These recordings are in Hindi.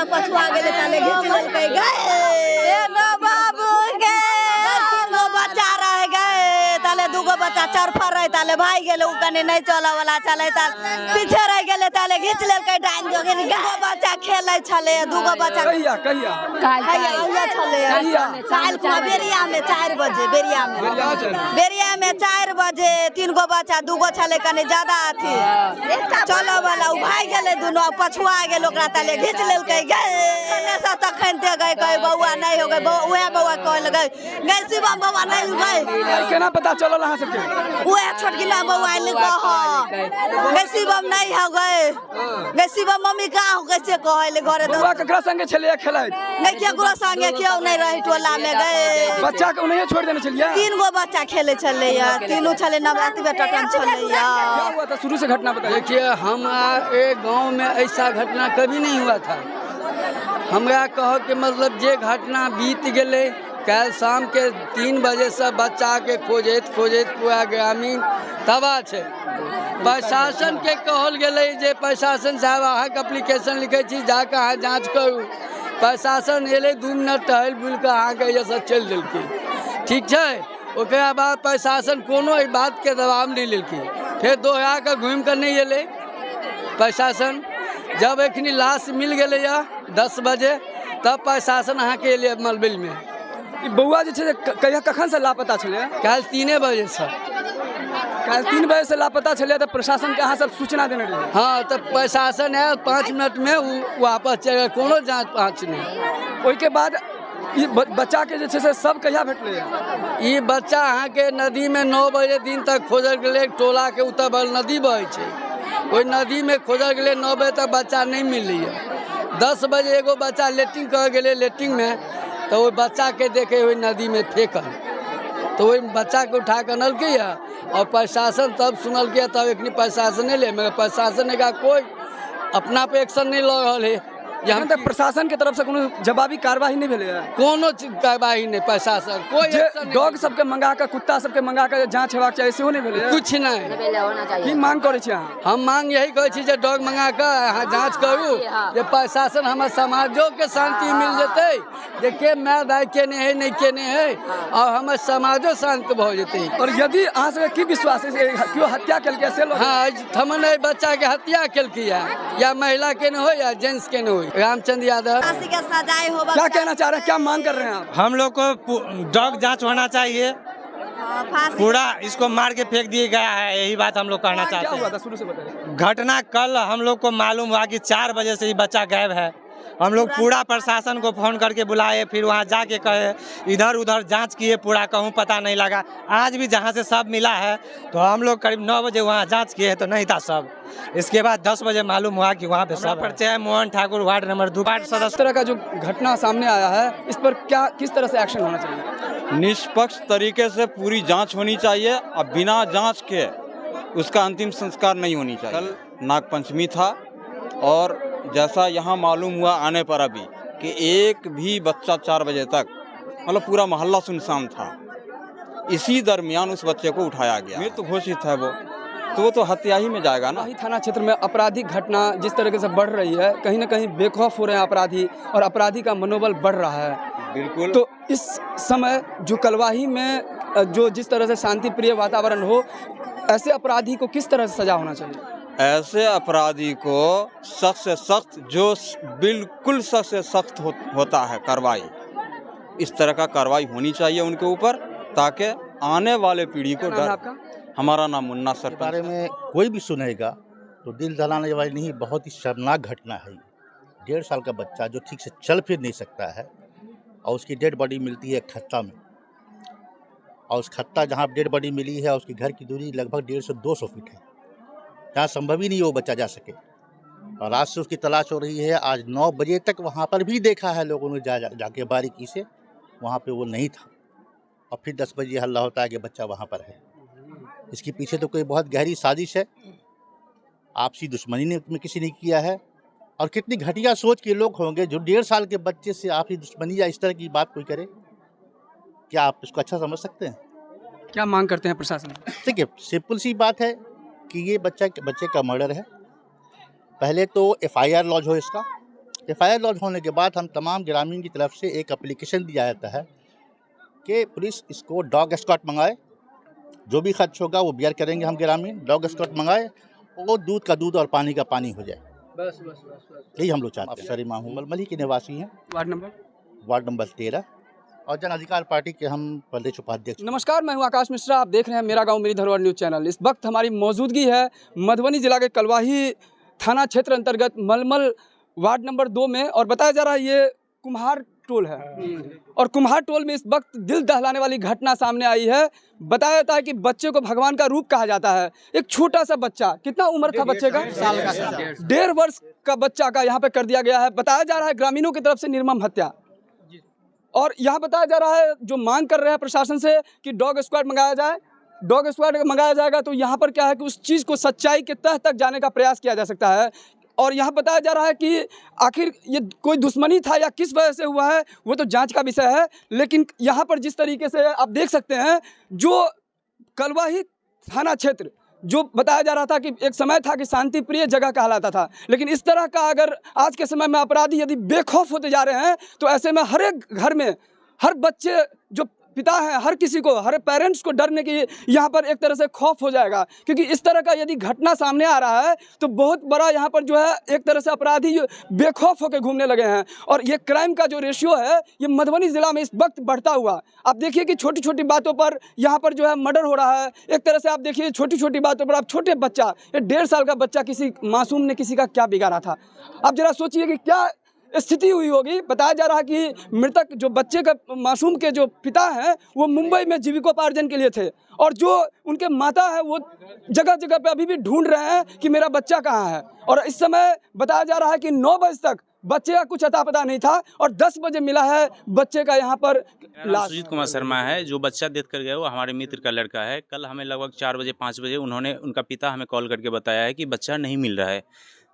वाला पछुआ गेले ताले घीच लेलकै गए बाबू गे तीनगो बच्चा रह गए ताले दूगो बच्चा चरफर रहे ताले भाई गेले उ कने नहीं चला वाला चले ता पीछे रह गेले ताले घीच लेलकै डाइन जोगे दूगो बच्चा खेलै छले दूगो बच्चा कहिया छले काल को बेरिया में 4 बजे बेरिया में 4 बजे 3 गो बच्चा दूगो छले कने ज्यादा अथी चलो वाला उ भाई गेले दुनो पछुआ गेल ओकरा ताले घीच लेलकै गए कने से तखन ते गए कहे बौआ नहीं हो गए ओए बौआ कहल गए गए शिवम बौआ नहीं हो गए केना पता चलल अहाँ सबके ओए छोटकिला बौआ लिख गए शिवम नहीं हो गए शिवम मम्मी कहां हो कैसे कहले घरे बौआ ककरा संगे छलिए खेलैत नहीं केकरो संगे केओ नहीं रही टोला में गए बच्चा के उन्हें छोड़ देने छलिए 3 गो बच्चा खेले छले या तीनों छले नवरात्रि बेटा टन छले या क्या हुआ था शुरू से घटना बताइए। देखिए हमारे गांव में ऐसा घटना कभी नहीं हुआ था। हमरा कहो कि मतलब जे घटना बीत गए कल शाम के 3 बजे से बच्चा के खोजैत पूरा ग्रामीण तबाह है। प्रशासन के कहल गए जे प्रशासन साहब अहाँके एप्लीकेशन लिखे छी जाके अहाँ जाँच करू। प्रशासन एले 2 मिनट टहल बुल के अहाँके जैसा चल दिल्ली ठीक है। ओकरा बाद प्रशासन कोनो ई बात के दबाव नहीं लेलखिन। फिर दोहरा कर घूम कर नहीं एले प्रशासन। जब एखनी लाश मिल गए 10 बजे तब प्रशासन अहाँ के लिए मलबिल में बौआ जे छै कहिया कखन से लापता छले कल 3 बजे से कल 3 बजे से लापता छले तो प्रशासन के अहाँ सब सूचना देने रहे। हाँ तो प्रशासन है 5 मिनट में वापस चल कोनो जाँच पाँच नहीं। ओई के बाद ई बच्चा के जे छै से सब कहिया भेटले ये बच्चा अहाँ के नदी में 9 बजे दिन तक खोजल गए। टोला के उतर नदी बहे छै ओई नदी में खोजल गए 9 बजे तक बच्चा नहीं मिली है। 10 बजे एगो बच्चा लेट्रिन कर गए लेट्रिन में तो वो बच्चा के देखे हुए नदी में फेंकल तो वही बच्चा के उठा कर नल के और प्रशासन तब सुनल के तब एक प्रशासन ले मगर प्रशासन का कोई अपना पे एक्शन नहीं ल रहा है। यहाँ तक प्रशासन के तरफ से कोनो जवाबी कार्रवाई नहीं भेले कोनो कार्रवाई नहीं प्रशासन कोई डॉग सबके मंगा कर कुत्ता सबके मंगा कर जांच हेबाक चाहिए सेहो नहीं भेले कुछ नहीं। की मांग करे छी अहाँ? हम मांग यही करे छी जे डॉग मंगा कर अहाँ जांच करू जे प्रशासन हमर समाजो के शांति मिल जते जे के माय दाई केने है नहीं केने है और हमर समाजो शांत भ जते। और यदि अहाँ से की विश्वास है क्यों हत्या केलकै से हाँ हमन बच्चा के हत्या केलकै या महिला के न हो या जेंट्स के न हो। रामचंद्र यादव फांसी का सजाए हो क्या कहना चाह रहे हैं क्या मांग कर रहे हैं आप? हम लोग को डॉग जांच होना चाहिए। पूरा इसको मार के फेंक दिया गया है यही बात हम लोग कहना चाहते हैं। क्या हुआ था शुरू से बताइए। घटना कल हम लोग को मालूम हुआ कि 4 बजे से ये बच्चा गायब है। हम लोग पूरा प्रशासन को फोन करके बुलाए फिर वहाँ जाके कहे इधर उधर जांच किए पूरा कहूँ पता नहीं लगा। आज भी जहाँ से सब मिला है तो हम लोग करीब 9 बजे वहाँ जांच किए तो नहीं था सब। इसके बाद 10 बजे मालूम हुआ कि वहाँ पे सब परिचय है। Mohan Thakur ward number 2 ward सदस्य। इस तरह का जो घटना सामने आया है इस पर क्या किस तरह से एक्शन होना चाहिए? निष्पक्ष तरीके से पूरी जांच होनी चाहिए और बिना जांच के उसका अंतिम संस्कार नहीं होनी चाहिए। कल नागपंचमी था और जैसा यहाँ मालूम हुआ आने पर अभी कि एक भी बच्चा 4 बजे तक मतलब पूरा मोहल्ला सुनसान था। इसी दरमियान उस बच्चे को उठाया गया। मृत्यु घोषित है वो तो हत्या ही में जाएगा ना। थाना क्षेत्र में आपराधिक घटना जिस तरीके से बढ़ रही है कहीं ना कहीं बेखौफ हो रहे हैं अपराधी और अपराधी का मनोबल बढ़ रहा है। बिल्कुल। तो इस समय जो कलवाही में जो जिस तरह से शांति प्रिय वातावरण हो ऐसे अपराधी को किस तरह से सजा होना चाहिए? ऐसे अपराधी को सख्त से सख्त जो बिल्कुल सख्त से सख्त होता है कार्रवाई इस तरह का कार्रवाई होनी चाहिए उनके ऊपर ताकि आने वाले पीढ़ी को डर। हमारा नाम मुन्ना सर। बारे में कोई भी सुनेगा तो दिल दहलाने वाली नहीं बहुत ही शर्मनाक घटना है। 1.5 साल का बच्चा जो ठीक से चल फिर नहीं सकता है और उसकी डेड बॉडी मिलती है खत्ता में और उस खत्ता जहाँ डेड बॉडी मिली है उसके घर की दूरी लगभग 150 से 200 फीट है जहाँ संभव ही नहीं वो बच्चा जा सके और आज से उसकी तलाश हो रही है। आज 9 बजे तक वहाँ पर भी देखा है लोगों ने जाके बारीकी से वहाँ पे वो नहीं था और फिर 10 बजे हल्ला होता है कि बच्चा वहाँ पर है। इसके पीछे तो कोई बहुत गहरी साजिश है। आपसी दुश्मनी ने किसी ने किया है और कितनी घटिया सोच के लोग होंगे जो 1.5 साल के बच्चे से आपसी दुश्मनी या इस तरह की बात कोई करे। क्या आप इसको अच्छा समझ सकते हैं? क्या मांग करते हैं प्रशासन? देखिए सिंपल सी बात है कि ये बच्चे का मर्डर है। पहले तो FIR लॉन्च हो इसका FIR लॉन्च होने के बाद हम तमाम ग्रामीण की तरफ से एक एप्लीकेशन दिया जाता है कि पुलिस इसको डॉग स्क्वाड मंगाए, जो भी खर्च होगा वो बियर करेंगे हम ग्रामीण, डॉग स्क्वाड मंगाए और दूध का दूध और पानी का पानी हो जाए। बस बस बस बस। यही हम लोग चाहते हैं। अफसर इमाम मलमली के निवासी हैं, वार्ड नंबर 13 और जन अधिकार पार्टी के हम प्रदेश उपाध्यक्ष। नमस्कार, मैं हूं आकाश मिश्रा। आप देख रहे हैं मेरा गांव मेरी धरोहर न्यूज़ चैनल। इस वक्त हमारी मौजूदगी है मधुबनी जिला के कलवाही थाना क्षेत्र अंतर्गत मलमल वार्ड नंबर 2 में, और बताया जा रहा है ये कुम्हार टोल है। और कुम्हार टोल में इस वक्त दिल दहलाने वाली घटना सामने आई है। बताया जाता है कि बच्चे को भगवान का रूप कहा जाता है। एक छोटा सा बच्चा, कितना उम्र था बच्चे का? 1.5 वर्ष का बच्चा का यहाँ पे कर दिया गया है। बताया जा रहा है ग्रामीणों की तरफ से निर्मम हत्या। और यहाँ बताया जा रहा है, जो मांग कर रहे हैं प्रशासन से कि डॉग स्क्वाड मंगाया जाए, डॉग स्क्वाड मंगाया जाएगा तो यहाँ पर क्या है कि उस चीज़ को सच्चाई के तह तक जाने का प्रयास किया जा सकता है। और यहाँ बताया जा रहा है कि आखिर ये कोई दुश्मनी था या किस वजह से हुआ है, वो तो जांच का विषय है। लेकिन यहाँ पर जिस तरीके से आप देख सकते हैं, जो कलवाही थाना क्षेत्र जो बताया जा रहा था कि एक समय था कि शांति प्रिय जगह कहलाता था, लेकिन इस तरह का अगर आज के समय में अपराधी यदि बेखौफ होते जा रहे हैं तो ऐसे में हर एक घर में हर बच्चे जो पिता हैं, हर किसी को, हर पेरेंट्स को डरने की यहाँ पर एक तरह से खौफ हो जाएगा। क्योंकि इस तरह का यदि घटना सामने आ रहा है तो बहुत बड़ा यहाँ पर जो है एक तरह से अपराधी बेखौफ होकर घूमने लगे हैं। और ये क्राइम का जो रेशियो है ये मधुबनी ज़िला में इस वक्त बढ़ता हुआ आप देखिए कि छोटी छोटी बातों पर यहाँ पर जो है मर्डर हो रहा है। एक तरह से आप देखिए छोटी छोटी बातों पर आप छोटे बच्चा, ये 1.5 साल का बच्चा, किसी मासूम ने किसी का क्या बिगाड़ा था। आप जरा सोचिए कि क्या स्थिति हुई होगी। बताया जा रहा है कि मृतक जो बच्चे का, मासूम के जो पिता हैं वो मुंबई में जीविकोपार्जन के लिए थे, और जो उनके माता है वो जगह जगह पे अभी भी ढूंढ रहे हैं कि मेरा बच्चा कहाँ है। और इस समय बताया जा रहा है कि 9 बजे तक बच्चे का कुछ अता पता नहीं था और 10 बजे मिला है बच्चे का यहाँ पर लाश। सुजीत कुमार शर्मा है। जो बच्चा देख कर गया वो हमारे मित्र का लड़का है। कल हमें लगभग 4 बजे 5 बजे उनका पिता हमें कॉल करके बताया है कि बच्चा नहीं मिल रहा है।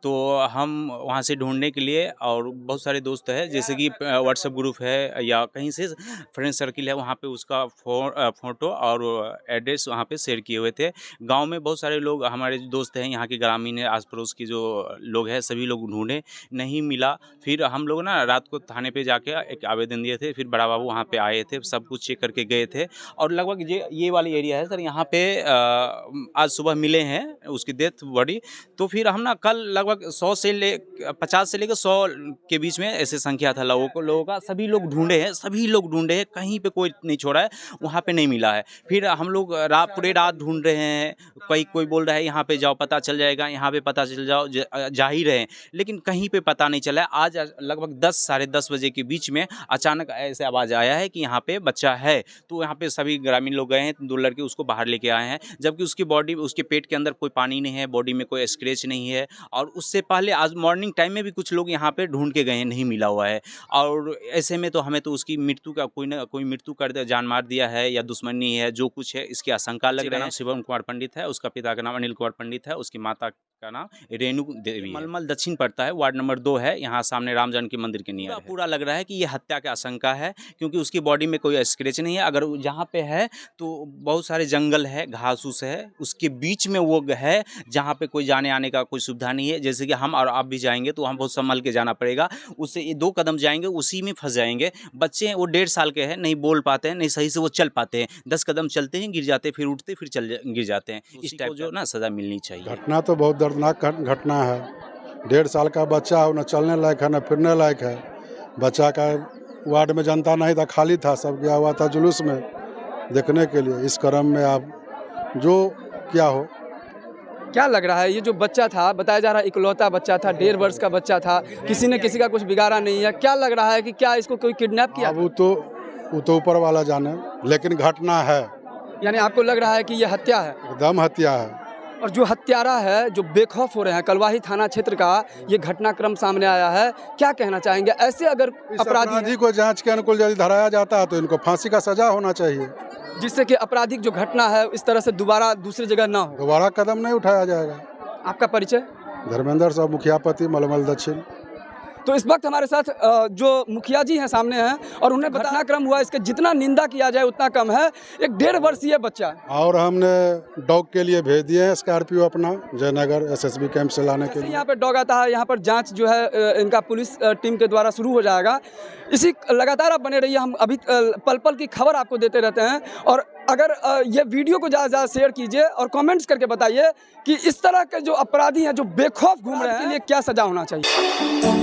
तो हम वहाँ से ढूंढने के लिए, और बहुत सारे दोस्त हैं, जैसे कि व्हाट्सएप ग्रुप है या कहीं से फ्रेंड सर्किल है, वहाँ पे उसका फ़ोटो और एड्रेस वहाँ पे शेयर किए हुए थे। गांव में बहुत सारे लोग हमारे दोस्त हैं, यहाँ के ग्रामीण है, आस पड़ोस की जो लोग हैं, सभी लोग ढूंढे, नहीं मिला। फिर हम लोग ना रात को थाने पे जाके एक आवेदन दिए थे। फिर बड़ा बाबू वहाँ पे आए थे, सब कुछ चेक करके गए थे। और लगभग ये वाली एरिया है सर, यहाँ पे आज सुबह मिले हैं उसकी डेथ बॉडी। तो फिर हम ना कल लगभग 50 से लेकर 100 के बीच में ऐसे संख्या था लोगों का। सभी लोग ढूंढे हैं, कहीं पे कोई नहीं छोड़ा है, वहाँ पे नहीं मिला है। फिर हम लोग पूरे रात ढूंढ रहे हैं। कोई बोल रहा है यहाँ पे जाओ पता चल जाएगा, यहाँ पे पता चल जाओ, जा ही रहे हैं, लेकिन कहीं पे पता नहीं चला। आज लगभग 10 साढ़े 10 बजे के बीच में अचानक ऐसे आवाज़ आया है कि यहाँ पे बच्चा है। तो यहाँ पे सभी ग्रामीण लोग गए हैं, 2 लड़के उसको बाहर लेके आए हैं, जबकि उसकी बॉडी, उसके पेट के अंदर कोई पानी नहीं है, बॉडी में कोई स्क्रैच नहीं है। और उससे पहले आज मॉर्निंग टाइम में भी कुछ लोग यहाँ पे ढूंढ के गए हैं, नहीं मिला हुआ है। और ऐसे में तो हमें तो उसकी मृत्यु का कोई मृत्यु कर दे, जान मार दिया है या दुश्मनी है, जो कुछ है इसकी आशंका लग रही है। शिवम कुमार पंडित है, उसका पिता का नाम अनिल कुमार पंडित है, उसकी माता का नाम रेणु देवी। मलमल दक्षिण पड़ता है, वार्ड नंबर 2 है, यहाँ सामने राम जानकी मंदिर के नियर। पूरा लग रहा है कि ये हत्या की आशंका है, क्योंकि उसकी बॉडी में कोई स्क्रैच नहीं है। अगर जहाँ पे है तो बहुत सारे जंगल है, घास उस है, उसके बीच में वो है जहाँ पे कोई जाने आने का कोई सुविधा नहीं है। जैसे कि हम और आप भी जाएंगे तो हम बहुत संभल के जाना पड़ेगा। उससे ये 2 कदम जाएंगे उसी में फंस जाएंगे। बच्चे हैं, वो 1.5 साल के हैं, नहीं बोल पाते हैं, नहीं सही से वो चल पाते हैं, 10 कदम चलते हैं गिर जाते, फिर उठते, फिर गिर जाते हैं। इस टाइप जो ना सज़ा मिलनी चाहिए। घटना तो बहुत दर्दनाक घटना है। 1.5 साल का बच्चा न चलने लायक है न फिरने लायक है। बच्चा का वार्ड में जनता नहीं था, खाली था, सब गया हुआ था जुलूस में देखने के लिए। इस क्रम में आप जो क्या हो, क्या लग रहा है ये जो बच्चा था, बताया जा रहा है इकलौता बच्चा था, 1.5 वर्ष का बच्चा था, किसी ने किसी का कुछ बिगाड़ा नहीं है। क्या लग रहा है कि क्या इसको कोई किडनैप किया? वो तो ऊपर वाला जाने, लेकिन घटना है। यानी आपको लग रहा है कि ये हत्या है? एकदम हत्या है। और जो हत्यारा है, जो बेखौफ हो रहे हैं, कलवाही थाना क्षेत्र का ये घटनाक्रम सामने आया है, क्या कहना चाहेंगे? ऐसे अगर अपराधी को जांच के अनुकूल यदि धराया जाता है तो इनको फांसी का सजा होना चाहिए, जिससे कि आपराधिक जो घटना है इस तरह से दोबारा दूसरी जगह ना हो। दोबारा कदम नहीं उठाया जाएगा। आपका परिचय? धर्मेंद्र साहब, मुखिया पति, मलमल दक्षिण। तो इस वक्त हमारे साथ जो मुखिया जी हैं सामने हैं और उन्हें घटनाक्रम हुआ इसके जितना निंदा किया जाए उतना कम है। एक 1.5 वर्षीय बच्चा और हमने डॉग के लिए भेज दिए हैं स्कॉर्पियो अपना जयनगर SSB कैंप से लाने के लिए। यहाँ पर डॉग आता है, यहाँ पर जांच जो है इनका पुलिस टीम के द्वारा शुरू हो जाएगा। इसी लगातार आप बने रहिए, हम अभी पल पल की खबर आपको देते रहते हैं। और अगर ये वीडियो को ज़्यादा से ज़्यादा शेयर कीजिए और कमेंट्स करके बताइए कि इस तरह के जो अपराधी हैं जो बेखौफ घूम रहे हैं, के लिए क्या सज़ा होना चाहिए।